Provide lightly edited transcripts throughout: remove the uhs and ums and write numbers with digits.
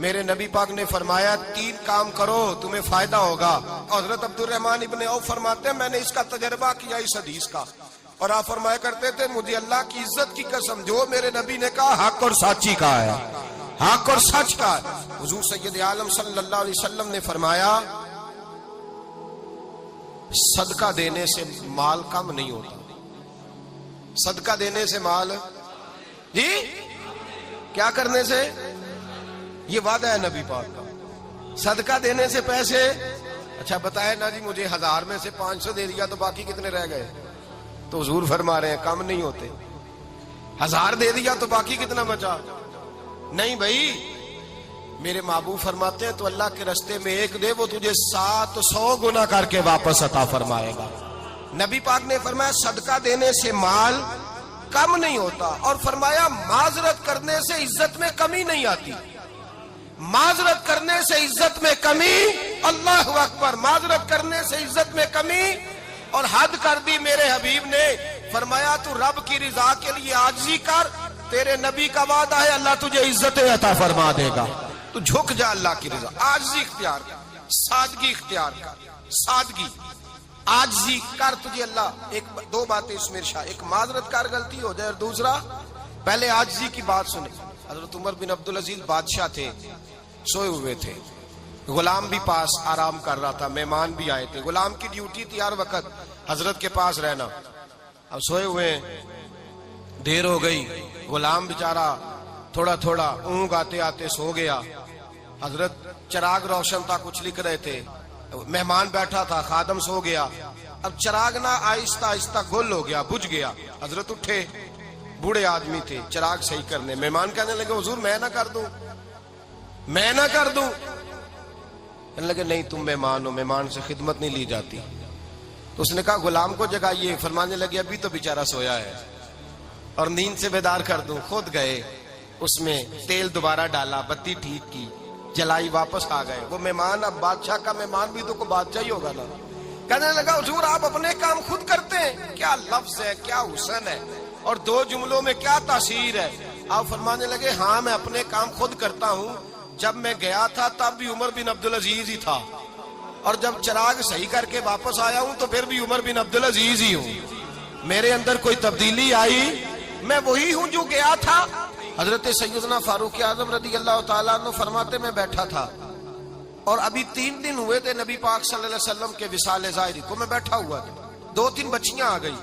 میرے نبی پاک نے فرمایا 3 کام کرو تمہیں فائدہ ہوگا. حضرت عبدالرحمن ابن عوف فرماتے ہیں میں نے اس کا تجربہ کیا اس حدیث کا, اور آپ فرمایا کرتے تھے مجھے اللہ کی عزت کی قسم جو میرے نبی نے کہا حق اور سچی کا ہے, حق اور سچ کا ہے. حضور سید عالم صلی اللہ علیہ وسلم نے فرمایا صدقہ دینے سے مال کم نہیں ہوتا. صدقہ دینے سے مال جی کیا کرنے سے, یہ وعدہ ہے نبی پاک کا. صدقہ دینے سے پیسے, اچھا بتائے نا جی مجھے 1000 میں سے 500 دے دیا تو باقی کتنے رہ گئے؟ تو حضور فرما رہے ہیں کم نہیں ہوتے. 1000 دے دیا تو باقی کتنا بچا؟ نہیں بھائی, میرے محبوب فرماتے ہیں تو اللہ کے رستے میں 1 دے وہ تجھے 700 گنا کر کے واپس عطا فرمائے گا. نبی پاک نے فرمایا صدقہ دینے سے مال کم نہیں ہوتا, اور فرمایا معذرت کرنے سے عزت میں کمی نہیں آتی. معذرت کرنے سے عزت میں کمی, اللہ اکبر, معذرت کرنے سے عزت میں کمی. اور حد کر دی میرے حبیب نے, فرمایا تو رب کی رضا کے لیے عاجزی کر, تیرے نبی کا وعدہ ہے اللہ تجھے عزت عطا فرما دے گا. تو جھک جا اللہ کی رضا, عاجزی اختیار کر, سادگی اختیار کر, سادگی عاجزی کر, تجھے اللہ 2 باتیں اس میں ارشاد, ایک معذرت کر غلطی ہو جائے, اور دوسرا پہلے عاجزی کی بات سنیں. حضرت عمر بن عبدالعزیز بادشاہ تھے, سوئے ہوئے تھے, غلام بھی پاس آرام کر رہا تھا, مہمان بھی آئے تھے. غلام کی ڈیوٹی تھی ہر وقت حضرت کے پاس رہنا. اب سوئے ہوئے, دیر ہو گئی, غلام بیچارہ تھوڑا تھوڑا اونگ آتے آتے سو گیا. حضرت چراغ روشن تھا, کچھ لکھ رہے تھے, مہمان بیٹھا تھا, خادم سو گیا. اب چراغ نہ آہستہ آہستہ گل ہو گیا, بجھ گیا. حضرت اٹھے, بوڑھے آدمی تھے, چراغ صحیح کرنے. مہمان کہنے لگے حضور میں نہ کر دوں, میں نہ کر دوں. کہنے لگے نہیں تم مہمان ہو, مہمان سے خدمت نہیں لی جاتی. تو اس نے کہا غلام کو جگائیے. فرمانے لگے ابھی تو بیچارہ سویا ہے اور نیند سے بیدار کر دوں. خود گئے, اس میں تیل دوبارہ ڈالا, بتی ٹھیک کی, جلائی, واپس آ گئے. وہ مہمان, اب بادشاہ کا مہمان بھی تو کوئی بادشاہ ہی ہوگا نا. کہنے لگا حضور آپ اپنے کام خود کرتے ہیں, کیا لفظ ہے, کیا حسن ہے, اور 2 جملوں میں کیا تاثیر ہے. آپ فرمانے لگے ہاں میں اپنے کام خود کرتا ہوں. جب میں گیا تھا تب بھی عمر بن عبدالعزیز ہی تھا, اور جب چراغ صحیح کر کے واپس آیا ہوں تو پھر بھی عمر بن عبدالعزیز ہی ہوں. میرے اندر کوئی تبدیلی آئی, میں وہی ہوں جو گیا تھا. حضرت سیدنا فاروق اعظم رضی اللہ تعالیٰ عنہ فرماتے میں بیٹھا تھا, اور ابھی 3 دن ہوئے تھے نبی پاک صلی اللہ علیہ وسلم کے وصال ظاہری کو. میں بیٹھا ہوا تھا, 2-3 بچیاں آ گئی,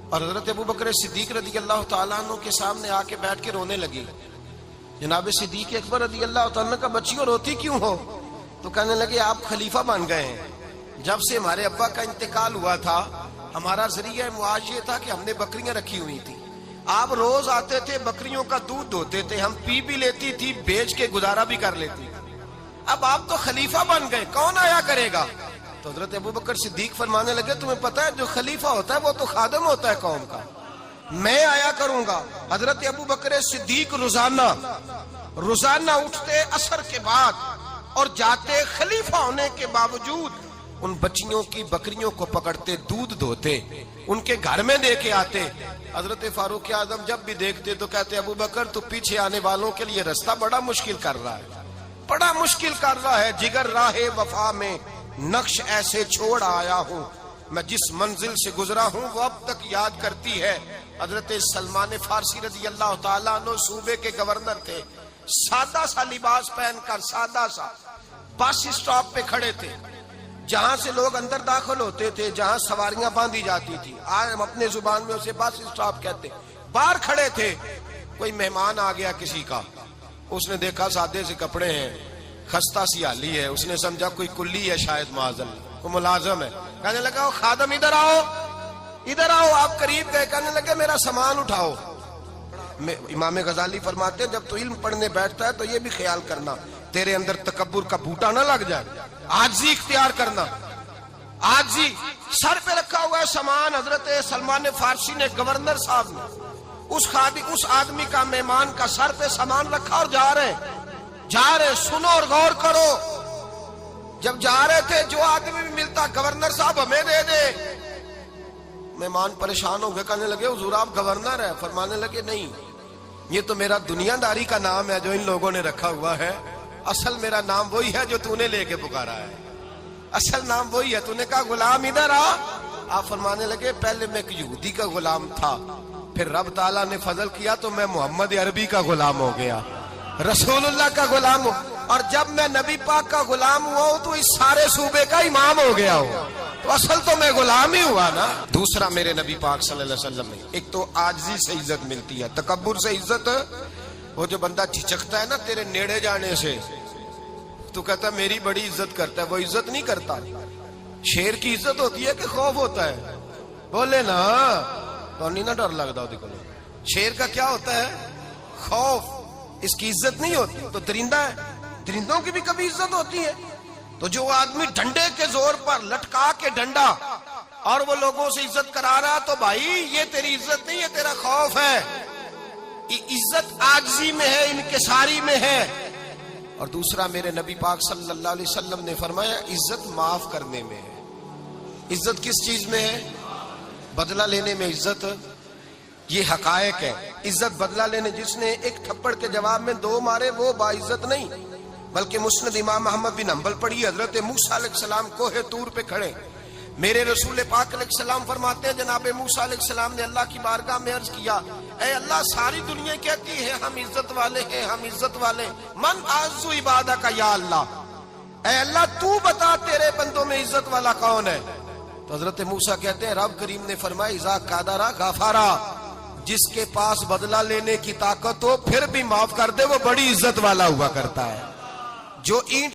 اور حضرت ابوبکر صدیق رضی اللہ تعالیٰ عنہ کے سامنے آ کے بیٹھ کے رونے لگی. جناب صدیق اکبر رضی اللہ تعالیٰ عنہ کا بچیوں روتی کیوں ہو؟ تو کہنے لگے آپ خلیفہ بن گئے ہیں. جب سے ہمارے ابا کا انتقال ہوا تھا ہمارا ذریعہ معاش یہ تھا کہ ہم نے بکریاں رکھی ہوئی تھی. آپ روز آتے تھے, بکریوں کا دودھ دھوتے تھے, ہم پی بھی لیتی تھی, بیچ کے گزارا بھی کر لیتی. اب آپ تو خلیفہ بن گئے, کون آیا کرے گا؟ تو حضرت ابوبکر صدیق فرمانے لگے تمہیں پتہ ہے جو خلیفہ ہوتا ہے وہ تو خادم ہوتا ہے قوم کا, میں آیا کروں گا. حضرت ابوبکر صدیق روزانہ اٹھتے عصر کے بعد اور جاتے, خلیفہ ہونے کے باوجود ان بچیوں کی بکریوں کو پکڑتے, دودھ دھوتے, ان کے گھر میں دے کے آتے. حضرت فاروق اعظم جب بھی دیکھتے تو کہتے ابوبکر تو پیچھے آنے والوں کے لیے راستہ بڑا مشکل کر رہا ہے, بڑا مشکل کر رہا ہے. جگر راہ وفا میں نقش ایسے چھوڑ آیا ہوں, میں جس منزل سے گزرا ہوں وہ اب تک یاد کرتی ہے. حضرت سلمان فارسی رضی اللہ تعالیٰ عنہ صوبے کے گورنر تھے, سادہ سا لباس پہن کر, سادہ سا, بس اسٹاپ پہ کھڑے تھے, جہاں سے لوگ اندر داخل ہوتے تھے, جہاں سواریاں باندھی جاتی تھی, آج ہم اپنے زبان میں اسے بس اسٹاپ کہتے. باہر کھڑے تھے, کوئی مہمان آ گیا کسی کا, اس نے دیکھا سادے سے کپڑے ہیں, خستہ سی حالی ہے, اس نے سمجھا کوئی کلی ہے شاید, معاذ اللہ کوئی ملازم ہے. کہنے لگا خادم ادھر آؤ, ادھر آؤ. آپ قریب گئے, کہنے لگے میرا سامان اٹھاؤ. امام غزالی فرماتے ہیں جب تو علم پڑھنے بیٹھتا ہے تو یہ بھی خیال کرنا تیرے اندر تکبر کا بوٹا نہ لگ جائے, عاجزی اختیار کرنا. عاجزی, سر پہ رکھا ہوا ہے سامان. حضرت سلمان فارسی نے, گورنر صاحب نے, اس آدمی کا, مہمان کا سر پہ سامان رکھا اور جا رہے. سنو اور غور کرو. جب جا رہے تھے جو آدمی بھی ملتا, گورنر صاحب ہمیں دے دے. مہمان پریشان ہو گئے, کہنے لگے حضور آپ گورنر ہیں؟ فرمانے لگے نہیں, یہ تو میرا دنیا داری کا نام ہے جو ان لوگوں نے رکھا ہوا ہے، اصل میرا نام وہی ہے جو تو نے لے کے پکارا ہے، اصل نام وہی ہے۔ تو نے کہا غلام ادھر آ، آپ فرمانے لگے پہلے میں ایک یہودی کا غلام تھا، پھر رب تعالیٰ نے فضل کیا تو میں محمد عربی کا غلام ہو گیا، رسول اللہ کا غلام ہوں، اور جب میں نبی پاک کا غلام ہوا ہوں تو اس سارے صوبے کا امام ہو گیا ہوں، تو اصل تو میں غلام ہی ہوا نا۔ دوسرا میرے نبی پاک صلی اللہ علیہ وسلم میں ایک تو عاجزی سے عزت ملتی ہے، تکبر سے عزت، وہ جو بندہ جھجکتا ہے نا تیرے نیڑے جانے سے، تو کہتا ہے میری بڑی عزت کرتا ہے، وہ عزت نہیں کرتا۔ شیر کی عزت ہوتی ہے کہ خوف ہوتا ہے؟ بولے نا تو نہیں نا ڈر لگتا ہوتی کو۔ شیر کا کیا ہوتا ہے؟ خوف، اس کی عزت نہیں ہوتی۔ تو درندہ ہے، درندوں کی بھی کبھی عزت ہوتی ہے؟ تو جو آدمی ڈنڈے کے زور پر لٹکا کے ڈنڈا اور وہ لوگوں سے عزت کرا رہا، تو بھائی یہ تیری عزت نہیں ہے، تیرا خوف ہے۔ عزت عاجزی میں ہے، انکساری میں ہے۔ اور دوسرا میرے نبی پاک صلی اللہ علیہ وسلم نے فرمایا عزت معاف کرنے میں ہے۔ عزت کس چیز میں ہے؟ بدلہ لینے میں عزت، یہ حقائق ہے۔ عزت بدلہ لینے، جس نے ایک تھپڑ کے جواب میں دو مارے وہ باعزت نہیں، بلکہ مسند امام احمد بن حنبل پڑھی، حضرت موسیٰ علیہ السلام کوہ طور پہ کھڑے، میرے رسول پاک علیہ السلام فرماتے ہیں جناب موسیٰ علیہ السلام نے اللہ کی بارگاہ میں عرض کیا، اے اللہ ساری دنیا کہتی ہے ہم عزت والے ہیں، ہم عزت والے، من اعز عبادک یا اللہ، اے اللہ تو بتا تیرے بندوں میں عزت والا کون ہے؟ تو حضرت موسیٰ کہتے ہیں رب کریم نے فرمایا اذا قادر غفارا، جس کے پاس بدلہ لینے کی طاقت ہو پھر بھی معاف کر دے وہ بڑی عزت والا ہوا کرتا ہے۔ جو اینٹ